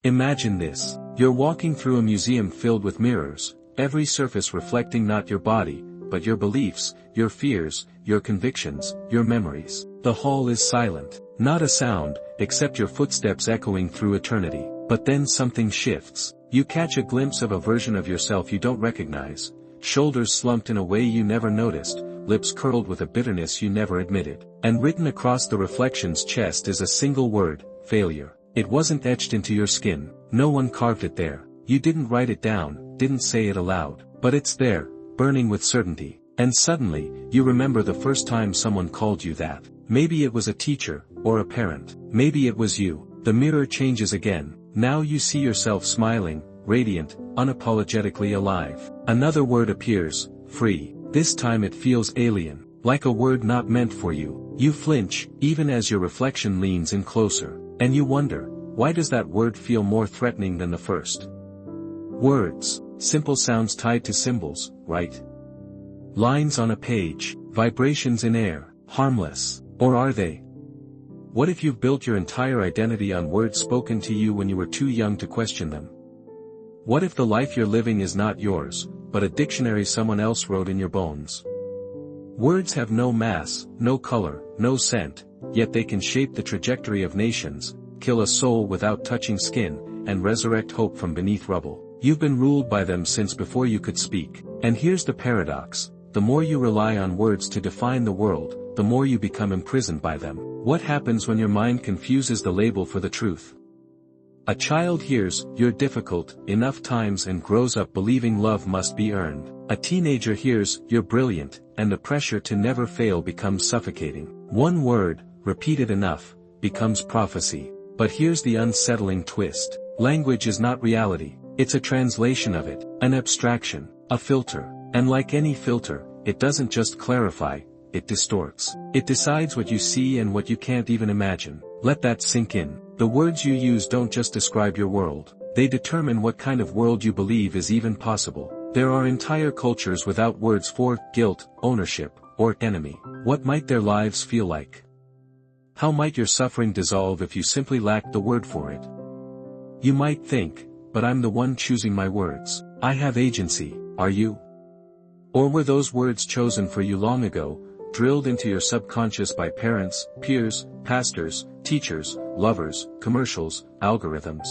Imagine this. You're walking through a museum filled with mirrors, every surface reflecting not your body, but your beliefs, your fears, your convictions, your memories. The hall is silent. Not a sound, except your footsteps echoing through eternity. But then something shifts. You catch a glimpse of a version of yourself you don't recognize, shoulders slumped in a way you never noticed, lips curled with a bitterness you never admitted. And written across the reflection's chest is a single word: failure. It wasn't etched into your skin, no one carved it there. You didn't write it down, didn't say it aloud. But it's there, burning with certainty. And suddenly, you remember the first time someone called you that. Maybe it was a teacher, or a parent. Maybe it was you. The mirror changes again. Now you see yourself smiling, radiant, unapologetically alive. Another word appears: free. This time it feels alien, like a word not meant for you. You flinch, even as your reflection leans in closer. And you wonder, why does that word feel more threatening than the first? Words, simple sounds tied to symbols, right? Lines on a page, vibrations in air, harmless. Or are they? What if you've built your entire identity on words spoken to you when you were too young to question them? What if the life you're living is not yours, but a dictionary someone else wrote in your bones? Words have no mass, no color, no scent, yet they can shape the trajectory of nations, kill a soul without touching skin, and resurrect hope from beneath rubble. You've been ruled by them since before you could speak. And here's the paradox: the more you rely on words to define the world, the more you become imprisoned by them. What happens when your mind confuses the label for the truth? A child hears, "You're difficult," enough times and grows up believing love must be earned. A teenager hears, "You're brilliant," and the pressure to never fail becomes suffocating. One word, repeated enough, becomes prophecy. But here's the unsettling twist. Language is not reality. It's a translation of it, an abstraction, a filter. And like any filter, it doesn't just clarify, it distorts. It decides what you see and what you can't even imagine. Let that sink in. The words you use don't just describe your world. They determine what kind of world you believe is even possible. There are entire cultures without words for guilt, ownership, or enemy. What might their lives feel like? How might your suffering dissolve if you simply lacked the word for it? You might think, but I'm the one choosing my words. I have agency, are you? Or were those words chosen for you long ago, drilled into your subconscious by parents, peers, pastors, teachers, lovers, commercials, algorithms?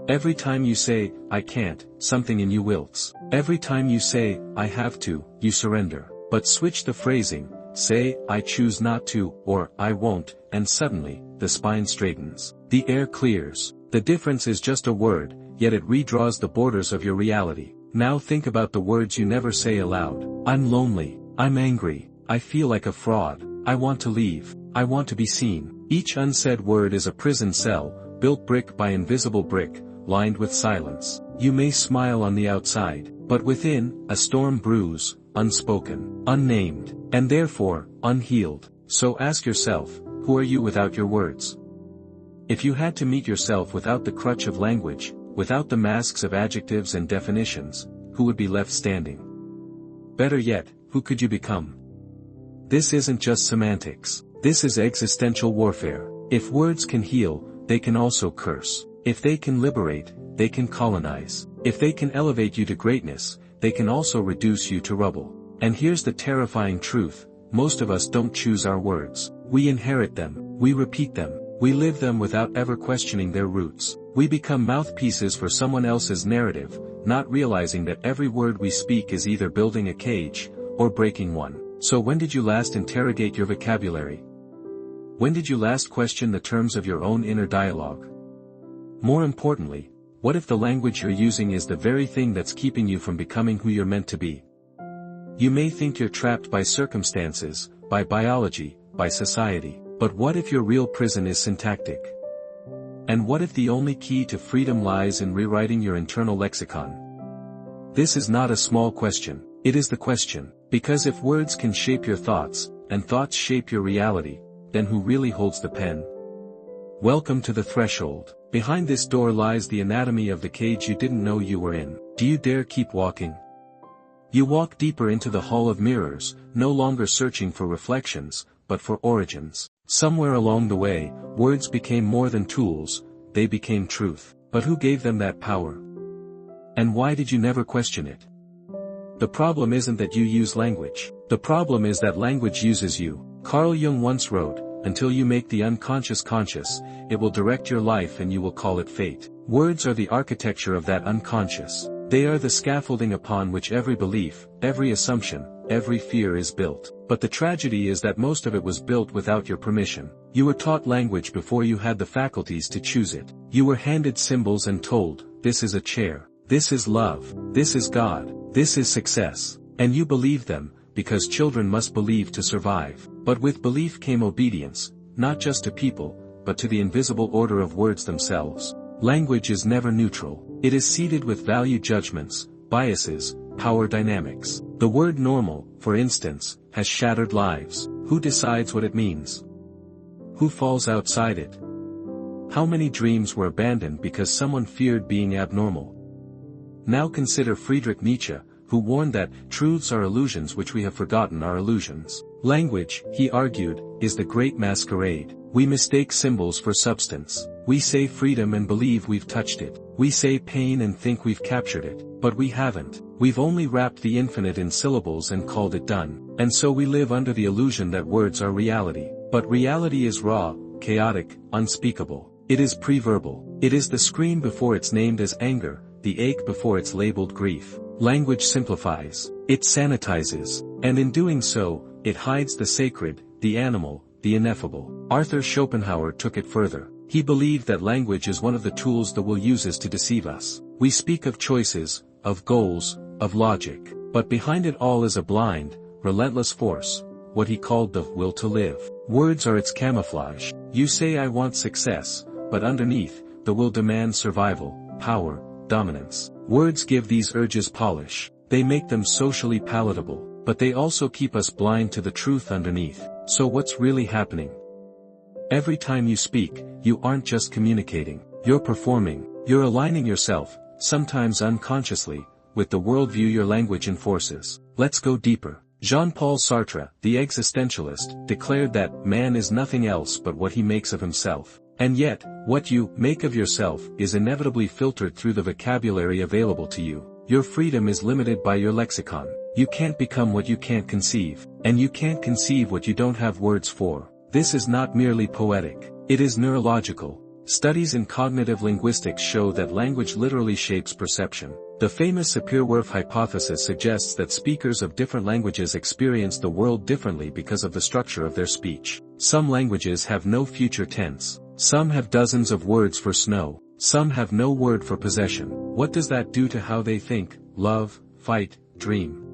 Every time you say, "I can't," something in you wilts. Every time you say, "I have to," you surrender. But switch the phrasing, say, "I choose not to," or "I won't," and suddenly, the spine straightens. The air clears. The difference is just a word, yet it redraws the borders of your reality. Now think about the words you never say aloud. I'm lonely. I'm angry. I feel like a fraud. I want to leave. I want to be seen. Each unsaid word is a prison cell, built brick by invisible brick, lined with silence. You may smile on the outside, but within, a storm brews, unspoken, unnamed, and therefore, unhealed. So ask yourself, who are you without your words? If you had to meet yourself without the crutch of language, without the masks of adjectives and definitions, who would be left standing? Better yet, who could you become? This isn't just semantics. This is existential warfare. If words can heal, they can also curse. If they can liberate, they can colonize. If they can elevate you to greatness, they can also reduce you to rubble. And here's the terrifying truth: most of us don't choose our words. We inherit them, we repeat them, we live them without ever questioning their roots. We become mouthpieces for someone else's narrative, not realizing that every word we speak is either building a cage, or breaking one. So when did you last interrogate your vocabulary? When did you last question the terms of your own inner dialogue? More importantly, what if the language you're using is the very thing that's keeping you from becoming who you're meant to be? You may think you're trapped by circumstances, by biology, by society, but what if your real prison is syntactic? And what if the only key to freedom lies in rewriting your internal lexicon? This is not a small question, it is the question, because if words can shape your thoughts, and thoughts shape your reality, then who really holds the pen? Welcome to the threshold. Behind this door lies the anatomy of the cage you didn't know you were in. Do you dare keep walking? You walk deeper into the hall of mirrors, no longer searching for reflections, but for origins. Somewhere along the way, words became more than tools, they became truth. But who gave them that power? And why did you never question it? The problem isn't that you use language. The problem is that language uses you. Carl Jung once wrote, "Until you make the unconscious conscious, it will direct your life and you will call it fate." Words are the architecture of that unconscious. They are the scaffolding upon which every belief, every assumption, every fear is built. But the tragedy is that most of it was built without your permission. You were taught language before you had the faculties to choose it. You were handed symbols and told, "This is a chair. This is love. This is God. This is success." And you believed them, because children must believe to survive. But with belief came obedience, not just to people, but to the invisible order of words themselves. Language is never neutral. It is seeded with value judgments, biases, power dynamics. The word normal, for instance, has shattered lives. Who decides what it means? Who falls outside it? How many dreams were abandoned because someone feared being abnormal? Now consider Friedrich Nietzsche, who warned that truths are illusions which we have forgotten are illusions. Language, he argued, is the great masquerade. We mistake symbols for substance. We say freedom and believe we've touched it. We say pain and think we've captured it, but we haven't. We've only wrapped the infinite in syllables and called it done. And so we live under the illusion that words are reality. But reality is raw, chaotic, unspeakable. It is pre-verbal. It is the scream before it's named as anger, the ache before it's labeled grief. Language simplifies. It sanitizes. And in doing so, it hides the sacred, the animal, the ineffable. Arthur Schopenhauer took it further. He believed that language is one of the tools the will uses to deceive us. We speak of choices, of goals, of logic. But behind it all is a blind, relentless force, what he called the will to live. Words are its camouflage. You say I want success, but underneath, the will demands survival, power, dominance. Words give these urges polish. They make them socially palatable, but they also keep us blind to the truth underneath. So what's really happening? Every time you speak, you aren't just communicating. You're performing. You're aligning yourself, sometimes unconsciously, with the worldview your language enforces. Let's go deeper. Jean-Paul Sartre, the existentialist, declared that man is nothing else but what he makes of himself. And yet, what you make of yourself is inevitably filtered through the vocabulary available to you. Your freedom is limited by your lexicon. You can't become what you can't conceive. And you can't conceive what you don't have words for. This is not merely poetic. It is neurological. Studies in cognitive linguistics show that language literally shapes perception. The famous Sapir-Whorf hypothesis suggests that speakers of different languages experience the world differently because of the structure of their speech. Some languages have no future tense. Some have dozens of words for snow. Some have no word for possession. What does that do to how they think, love, fight, dream?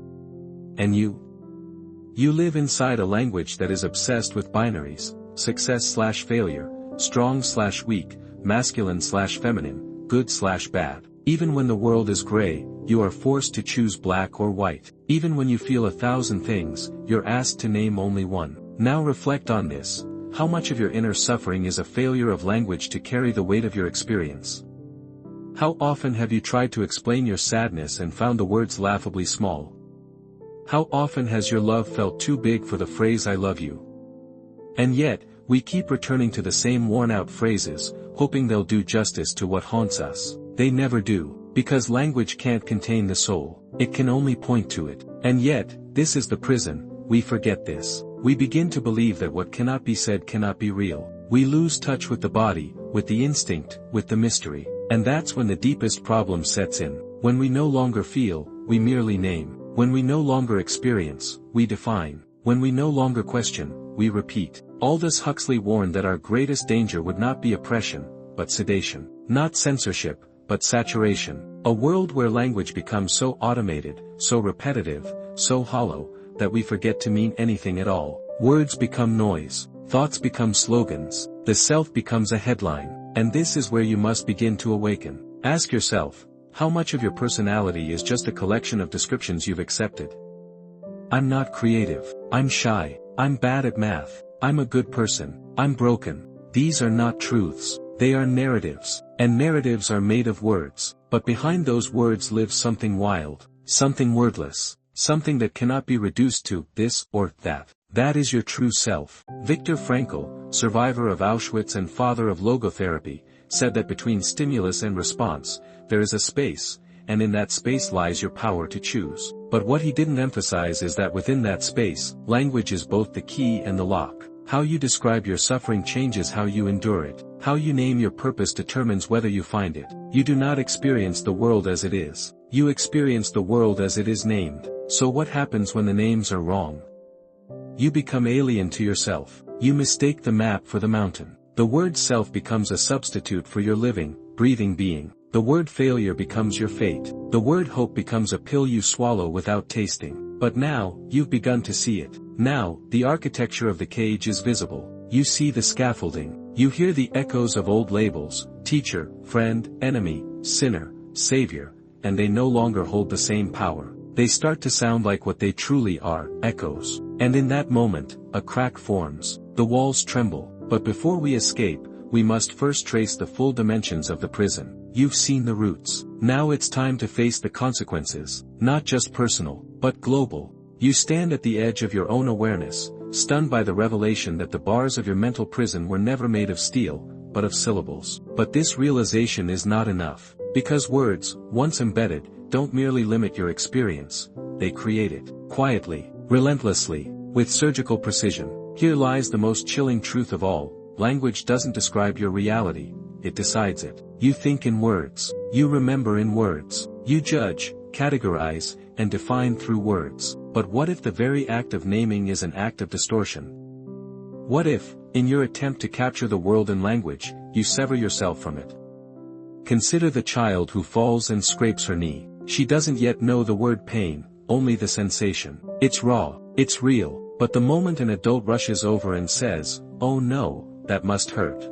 And you? You live inside a language that is obsessed with binaries, success/failure, strong/weak, masculine/feminine, good/bad. Even when the world is gray, you are forced to choose black or white. Even when you feel 1,000 things, you're asked to name only one. Now reflect on this. How much of your inner suffering is a failure of language to carry the weight of your experience? How often have you tried to explain your sadness and found the words laughably small? How often has your love felt too big for the phrase I love you? And yet, we keep returning to the same worn-out phrases, hoping they'll do justice to what haunts us. They never do, because language can't contain the soul. It can only point to it. And yet, this is the prison. We forget this. We begin to believe that what cannot be said cannot be real. We lose touch with the body, with the instinct, with the mystery. And that's when the deepest problem sets in. When we no longer feel, we merely name. When we no longer experience, we define. When we no longer question, we repeat. Aldous Huxley warned that our greatest danger would not be oppression, but sedation. Not censorship, but saturation. A world where language becomes so automated, so repetitive, so hollow, that we forget to mean anything at all. Words become noise. Thoughts become slogans. The self becomes a headline. And this is where you must begin to awaken. Ask yourself, how much of your personality is just a collection of descriptions you've accepted? I'm not creative. I'm shy. I'm bad at math. I'm a good person. I'm broken. These are not truths. They are narratives. And narratives are made of words. But behind those words lives something wild. Something wordless. Something that cannot be reduced to this or that. That is your true self. Viktor Frankl, survivor of Auschwitz and father of logotherapy, said that between stimulus and response, there is a space, and in that space lies your power to choose. But what he didn't emphasize is that within that space, language is both the key and the lock. How you describe your suffering changes how you endure it. How you name your purpose determines whether you find it. You do not experience the world as it is. You experience the world as it is named. So what happens when the names are wrong? You become alien to yourself. You mistake the map for the mountain. The word self becomes a substitute for your living, breathing being. The word failure becomes your fate. The word hope becomes a pill you swallow without tasting. But now, you've begun to see it. Now, the architecture of the cage is visible. You see the scaffolding. You hear the echoes of old labels, teacher, friend, enemy, sinner, savior, and they no longer hold the same power. They start to sound like what they truly are, echoes. And in that moment, a crack forms. The walls tremble. But before we escape, we must first trace the full dimensions of the prison. You've seen the roots. Now it's time to face the consequences, not just personal, but global. You stand at the edge of your own awareness, stunned by the revelation that the bars of your mental prison were never made of steel, but of syllables. But this realization is not enough, because words, once embedded, don't merely limit your experience, they create it, quietly, relentlessly, with surgical precision. Here lies the most chilling truth of all: language doesn't describe your reality, it decides it. You think in words. You remember in words. You judge, categorize, and define through words. But what if the very act of naming is an act of distortion? What if, in your attempt to capture the world in language, you sever yourself from it? Consider the child who falls and scrapes her knee. She doesn't yet know the word pain, only the sensation. It's raw, it's real, but the moment an adult rushes over and says, "Oh no, that must hurt,"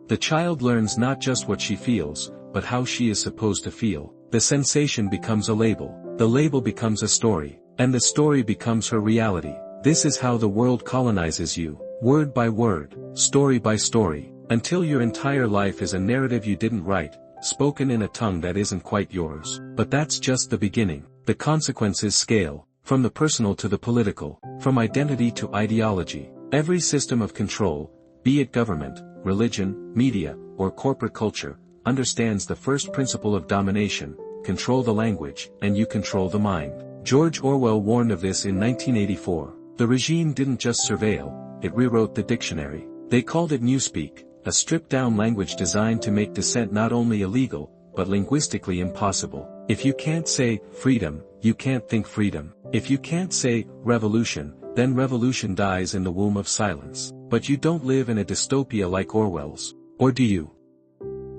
the child learns not just what she feels, but how she is supposed to feel. The sensation becomes a label. The label becomes a story. And the story becomes her reality. This is how the world colonizes you, word by word, story by story, until your entire life is a narrative you didn't write, spoken in a tongue that isn't quite yours. But that's just the beginning. The consequences scale, from the personal to the political, from identity to ideology. Every system of control, be it government, religion, media, or corporate culture, understands the first principle of domination: control the language, and you control the mind. George Orwell warned of this in 1984. The regime didn't just surveil, it rewrote the dictionary. They called it Newspeak, a stripped-down language designed to make dissent not only illegal, but linguistically impossible. If you can't say freedom, you can't think freedom. If you can't say revolution, then revolution dies in the womb of silence. But you don't live in a dystopia like Orwell's. Or do you?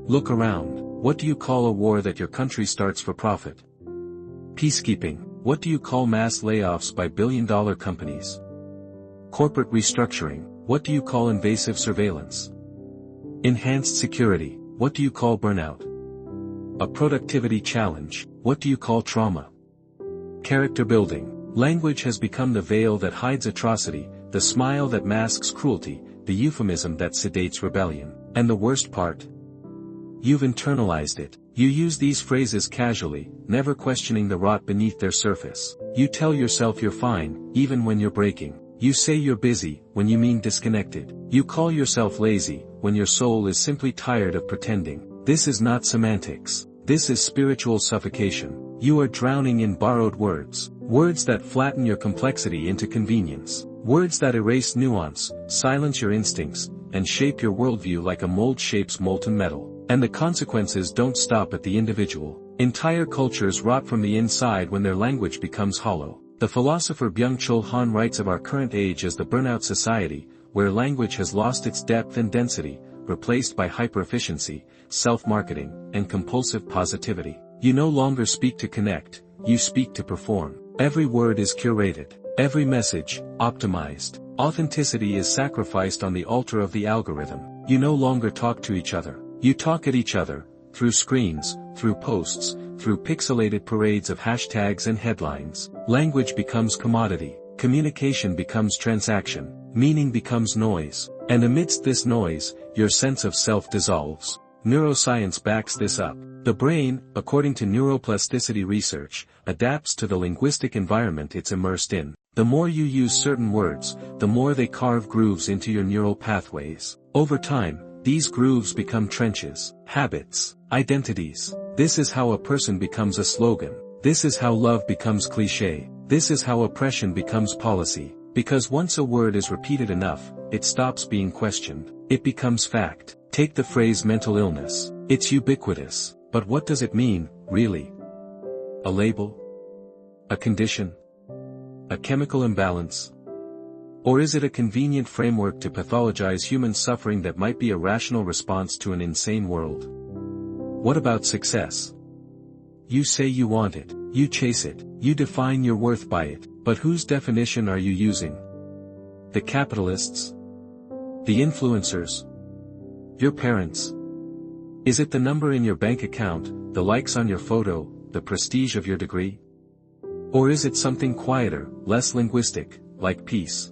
Look around. What do you call a war that your country starts for profit? Peacekeeping. What do you call mass layoffs by billion-dollar companies? Corporate restructuring. What do you call invasive surveillance? Enhanced security. What do you call burnout? A productivity challenge. What do you call trauma? Character building. Language has become the veil that hides atrocity, the smile that masks cruelty, the euphemism that sedates rebellion. And the worst part? You've internalized it. You use these phrases casually, never questioning the rot beneath their surface. You tell yourself you're fine, even when you're breaking. You say you're busy, when you mean disconnected. You call yourself lazy, when your soul is simply tired of pretending. This is not semantics. This is spiritual suffocation. You are drowning in borrowed words. Words that flatten your complexity into convenience. Words that erase nuance, silence your instincts, and shape your worldview like a mold shapes molten metal. And the consequences don't stop at the individual. Entire cultures rot from the inside when their language becomes hollow. The philosopher Byung-Chul Han writes of our current age as the burnout society, where language has lost its depth and density, replaced by hyper-efficiency, self-marketing, and compulsive positivity. You no longer speak to connect, you speak to perform. Every word is curated. Every message, optimized. Authenticity is sacrificed on the altar of the algorithm. You no longer talk to each other. You talk at each other, through screens, through posts, through pixelated parades of hashtags and headlines. Language becomes commodity. Communication becomes transaction. Meaning becomes noise. And amidst this noise, your sense of self dissolves. Neuroscience backs this up. The brain, according to neuroplasticity research, adapts to the linguistic environment it's immersed in. The more you use certain words, the more they carve grooves into your neural pathways. Over time, These grooves become trenches, habits, identities. This is how a person becomes a slogan. This is how love becomes cliché. This is how oppression becomes policy. Because once a word is repeated enough, it stops being questioned. It becomes fact. Take the phrase mental illness. It's ubiquitous. But what does it mean, really? A label? A condition? A chemical imbalance? Or is it a convenient framework to pathologize human suffering that might be a rational response to an insane world? What about success? You say you want it, you chase it, you define your worth by it, but whose definition are you using? The capitalists? The influencers? Your parents? Is it the number in your bank account, the likes on your photo, the prestige of your degree? Or is it something quieter, less linguistic, like peace?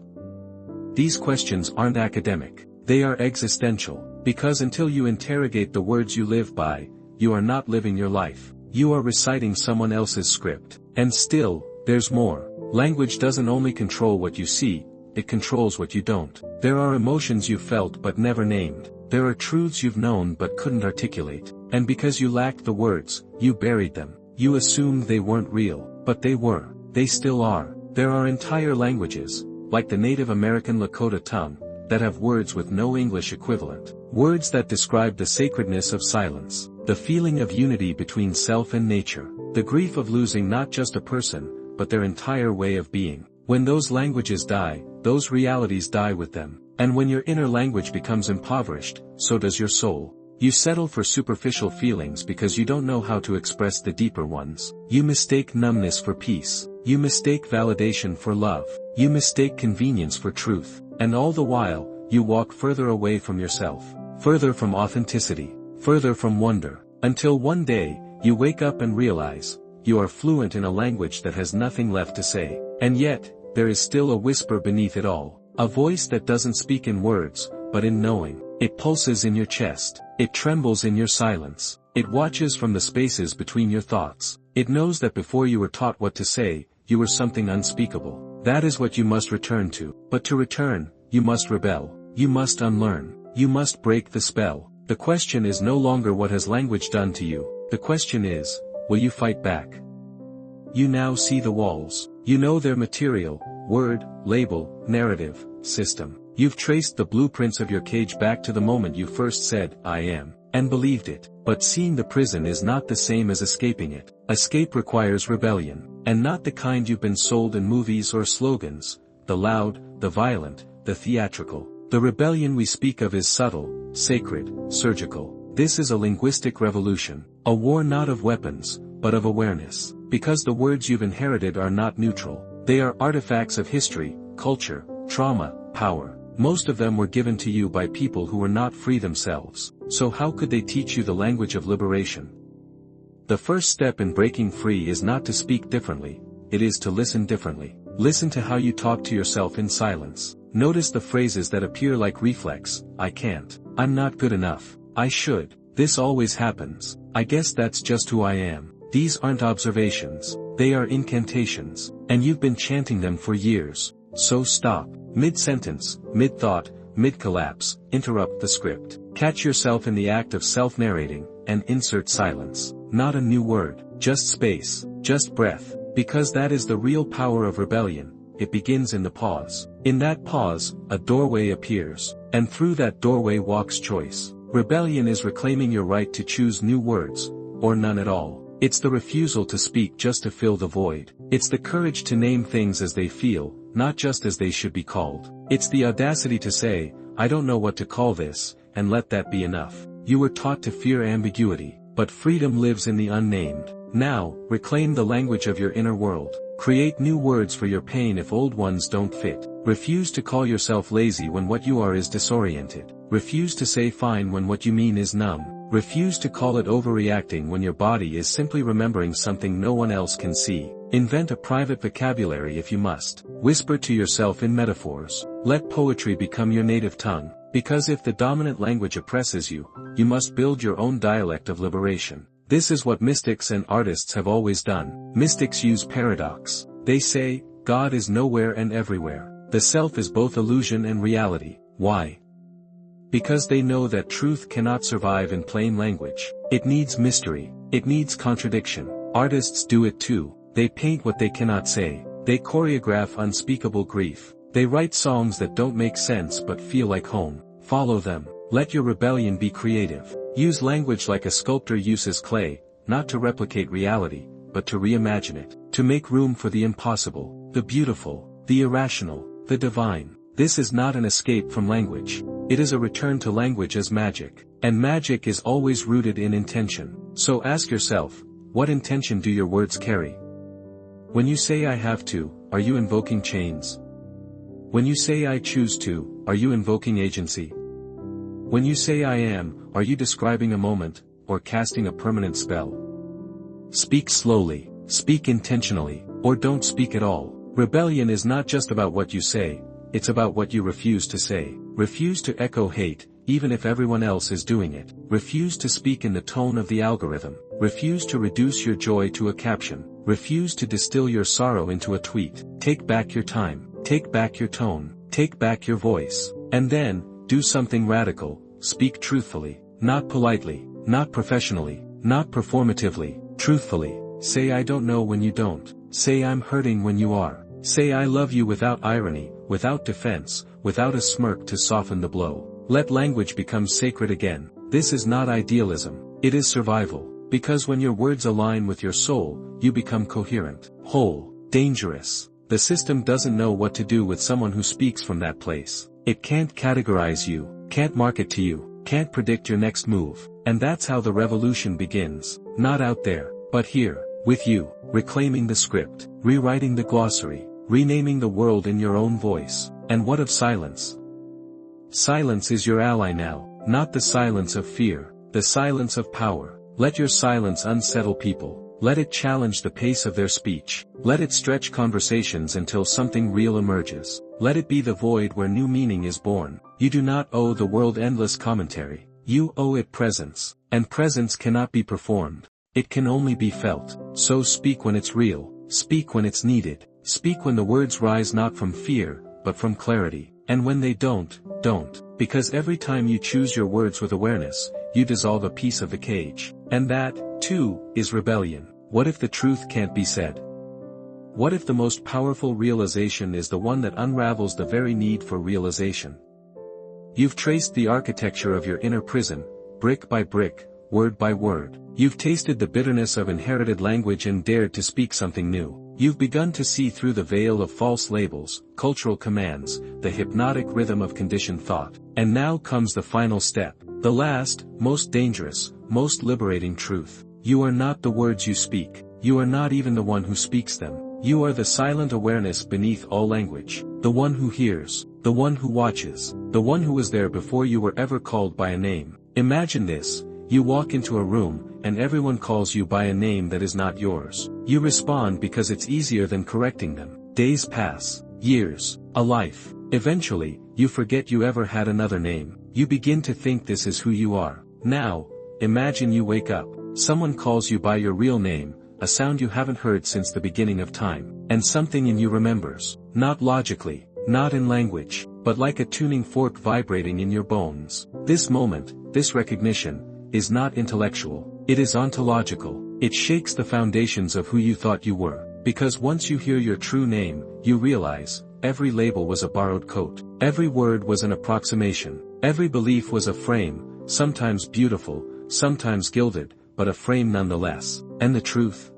These questions aren't academic. They are existential, because until you interrogate the words you live by, you are not living your life. You are reciting someone else's script. And still, there's more. Language doesn't only control what you see, it controls what you don't. There are emotions you felt but never named. There are truths you've known but couldn't articulate. And because you lacked the words, you buried them. You assumed they weren't real, but they were. They still are. There are entire languages, like the Native American Lakota tongue, that have words with no English equivalent. Words that describe the sacredness of silence, the feeling of unity between self and nature, the grief of losing not just a person, but their entire way of being. When those languages die, those realities die with them. And when your inner language becomes impoverished, so does your soul. You settle for superficial feelings because you don't know how to express the deeper ones. You mistake numbness for peace. You mistake validation for love. You mistake convenience for truth. And all the while, you walk further away from yourself, further from authenticity, further from wonder, until one day, you wake up and realize, you are fluent in a language that has nothing left to say. And yet, there is still a whisper beneath it all. A voice that doesn't speak in words, but in knowing. It pulses in your chest. It trembles in your silence. It watches from the spaces between your thoughts. It knows that before you were taught what to say, you were something unspeakable. That is what you must return to. But to return, you must rebel. You must unlearn. You must break the spell. The question is no longer what has language done to you. The question is, will you fight back? You now see the walls. You know their material, word, label, narrative, system. You've traced the blueprints of your cage back to the moment you first said, I am, and believed it. But seeing the prison is not the same as escaping it. Escape requires rebellion, and not the kind you've been sold in movies or slogans, the loud, the violent, the theatrical. The rebellion we speak of is subtle, sacred, surgical. This is a linguistic revolution, a war not of weapons, but of awareness. Because the words you've inherited are not neutral. They are artifacts of history, culture, trauma, power. Most of them were given to you by people who were not free themselves. So how could they teach you the language of liberation? The first step in breaking free is not to speak differently, it is to listen differently. Listen to how you talk to yourself in silence. Notice the phrases that appear like reflex. I can't. I'm not good enough. I should. This always happens. I guess that's just who I am. These aren't observations. They are incantations. And you've been chanting them for years. So stop. Mid-sentence, mid-thought, mid-collapse, interrupt the script. Catch yourself in the act of self-narrating, and insert silence. Not a new word, just space, just breath. Because that is the real power of rebellion. It begins in the pause. In that pause, a doorway appears. And through that doorway walks choice. Rebellion is reclaiming your right to choose new words, or none at all. It's the refusal to speak just to fill the void. It's the courage to name things as they feel, not just as they should be called. It's the audacity to say, I don't know what to call this, and let that be enough. You were taught to fear ambiguity, but freedom lives in the unnamed. Now, reclaim the language of your inner world. Create new words for your pain if old ones don't fit. Refuse to call yourself lazy when what you are is disoriented. Refuse to say fine when what you mean is numb. Refuse to call it overreacting when your body is simply remembering something no one else can see. Invent a private vocabulary if you must. Whisper to yourself in metaphors. Let poetry become your native tongue. Because if the dominant language oppresses you, you must build your own dialect of liberation. This is what mystics and artists have always done. Mystics use paradox. They say, God is nowhere and everywhere. The self is both illusion and reality. Why? Because they know that truth cannot survive in plain language. It needs mystery. It needs contradiction. Artists do it too. They paint what they cannot say. They choreograph unspeakable grief. They write songs that don't make sense but feel like home. Follow them. Let your rebellion be creative. Use language like a sculptor uses clay, not to replicate reality, but to reimagine it. To make room for the impossible, the beautiful, the irrational, the divine. This is not an escape from language. It is a return to language as magic. And magic is always rooted in intention. So ask yourself, what intention do your words carry? When you say I have to, are you invoking chains? When you say I choose to, are you invoking agency? When you say I am, are you describing a moment, or casting a permanent spell? Speak slowly, speak intentionally, or don't speak at all. Rebellion is not just about what you say, it's about what you refuse to say. Refuse to echo hate, even if everyone else is doing it. Refuse to speak in the tone of the algorithm. Refuse to reduce your joy to a caption. Refuse to distill your sorrow into a tweet. Take back your time. Take back your tone. Take back your voice. And then, do something radical. Speak truthfully. Not politely. Not professionally. Not performatively. Truthfully. Say I don't know when you don't. Say I'm hurting when you are. Say I love you without irony, without defense, without a smirk to soften the blow. Let language become sacred again. This is not idealism. It is survival. Because when your words align with your soul, you become coherent, whole, dangerous. The system doesn't know what to do with someone who speaks from that place. It can't categorize you, can't market to you, can't predict your next move. And that's how the revolution begins. Not out there, but here, with you, reclaiming the script, rewriting the glossary, renaming the world in your own voice. And what of silence? Silence is your ally now, not the silence of fear, the silence of power. Let your silence unsettle people. Let it challenge the pace of their speech. Let it stretch conversations until something real emerges. Let it be the void where new meaning is born. You do not owe the world endless commentary. You owe it presence. And presence cannot be performed. It can only be felt. So speak when it's real. Speak when it's needed. Speak when the words rise not from fear, but from clarity. And when they don't. Because every time you choose your words with awareness, you dissolve a piece of the cage. And that, too, is rebellion. What if the truth can't be said? What if the most powerful realization is the one that unravels the very need for realization? You've traced the architecture of your inner prison, brick by brick, word by word. You've tasted the bitterness of inherited language and dared to speak something new. You've begun to see through the veil of false labels, cultural commands, the hypnotic rhythm of conditioned thought. And now comes the final step. The last, most dangerous, most liberating truth. You are not the words you speak. You are not even the one who speaks them. You are the silent awareness beneath all language. The one who hears. The one who watches. The one who was there before you were ever called by a name. Imagine this. You walk into a room, and everyone calls you by a name that is not yours. You respond because it's easier than correcting them. Days pass. Years. A life. Eventually, you forget you ever had another name. You begin to think this is who you are. Now, imagine you wake up. Someone calls you by your real name, a sound you haven't heard since the beginning of time. And something in you remembers. Not logically, not in language, but like a tuning fork vibrating in your bones. This moment, this recognition, is not intellectual. It is ontological. It shakes the foundations of who you thought you were. Because once you hear your true name, you realize, every label was a borrowed coat. Every word was an approximation. Every belief was a frame, sometimes beautiful, sometimes gilded, but a frame nonetheless. And the truth?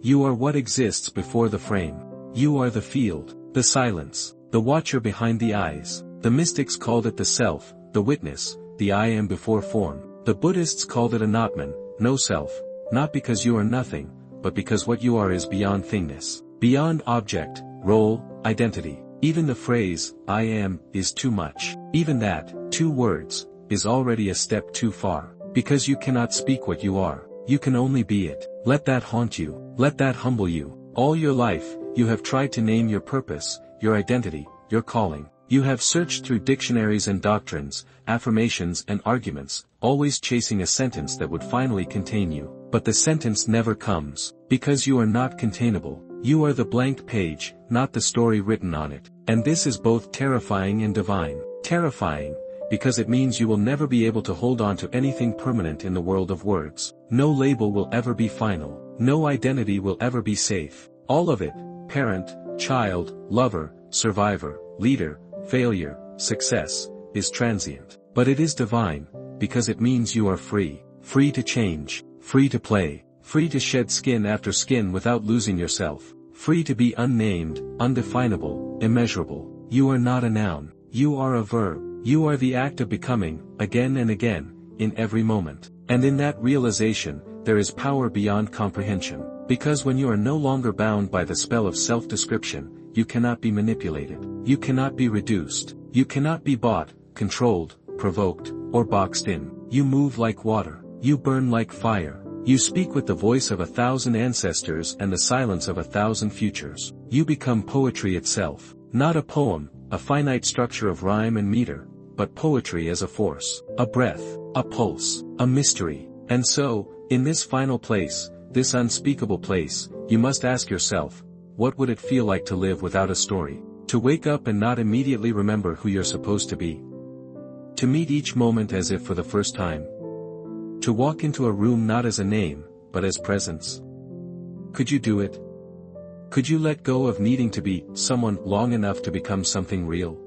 You are what exists before the frame. You are the field, the silence, the watcher behind the eyes. The mystics called it the self, the witness, the I am before form. The Buddhists called it anatman, no self, not because you are nothing, but because what you are is beyond thingness, beyond object, role, identity. Even the phrase, I am, is too much. Even that, 2 words, is already a step too far. Because you cannot speak what you are, you can only be it. Let that haunt you, let that humble you. All your life, you have tried to name your purpose, your identity, your calling. You have searched through dictionaries and doctrines, affirmations and arguments, always chasing a sentence that would finally contain you. But the sentence never comes, because you are not containable. You are the blank page, not the story written on it. And this is both terrifying and divine. Terrifying, because it means you will never be able to hold on to anything permanent in the world of words. No label will ever be final. No identity will ever be safe. All of it, parent, child, lover, survivor, leader, failure, success, is transient. But it is divine, because it means you are free. Free to change, free to play, free to shed skin after skin without losing yourself, free to be unnamed, undefinable, immeasurable. You are not a noun. You are a verb. You are the act of becoming, again and again, in every moment. And in that realization, there is power beyond comprehension. Because when you are no longer bound by the spell of self-description, you cannot be manipulated. You cannot be reduced. You cannot be bought, controlled, provoked, or boxed in. You move like water. You burn like fire. You speak with the voice of 1,000 ancestors and the silence of 1,000 futures. You become poetry itself. Not a poem, a finite structure of rhyme and meter, but poetry as a force, a breath, a pulse, a mystery. And so, in this final place, this unspeakable place, you must ask yourself, what would it feel like to live without a story? To wake up and not immediately remember who you're supposed to be? To meet each moment as if for the first time? To walk into a room not as a name, but as presence? Could you do it? Could you let go of needing to be someone long enough to become something real?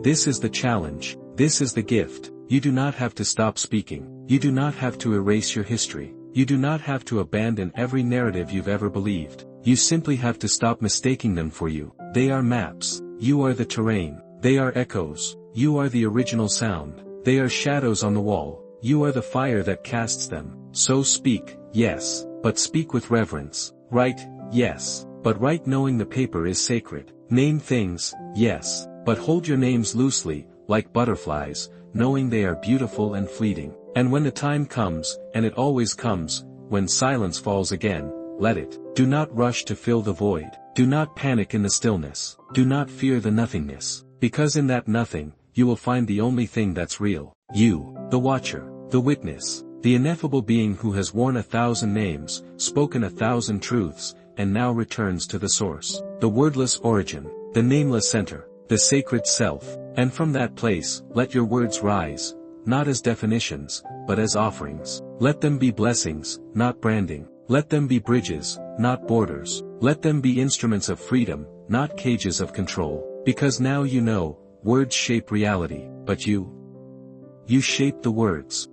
This is the challenge. This is the gift. You do not have to stop speaking. You do not have to erase your history. You do not have to abandon every narrative you've ever believed. You simply have to stop mistaking them for you. They are maps. You are the terrain. They are echoes. You are the original sound. They are shadows on the wall. You are the fire that casts them. So speak, yes, but speak with reverence. Write, yes, but write knowing the paper is sacred. Name things, yes, but hold your names loosely, like butterflies, knowing they are beautiful and fleeting. And when the time comes, and it always comes, when silence falls again, let it. Do not rush to fill the void. Do not panic in the stillness. Do not fear the nothingness, because in that nothing, you will find the only thing that's real. You, the watcher, the witness, the ineffable being who has worn 1,000 names, spoken 1,000 truths, and now returns to the source, the wordless origin, the nameless center, the sacred self. And from that place, let your words rise, not as definitions, but as offerings. Let them be blessings, not branding. Let them be bridges, not borders. Let them be instruments of freedom, not cages of control. Because now you know, words shape reality, but you shape the words.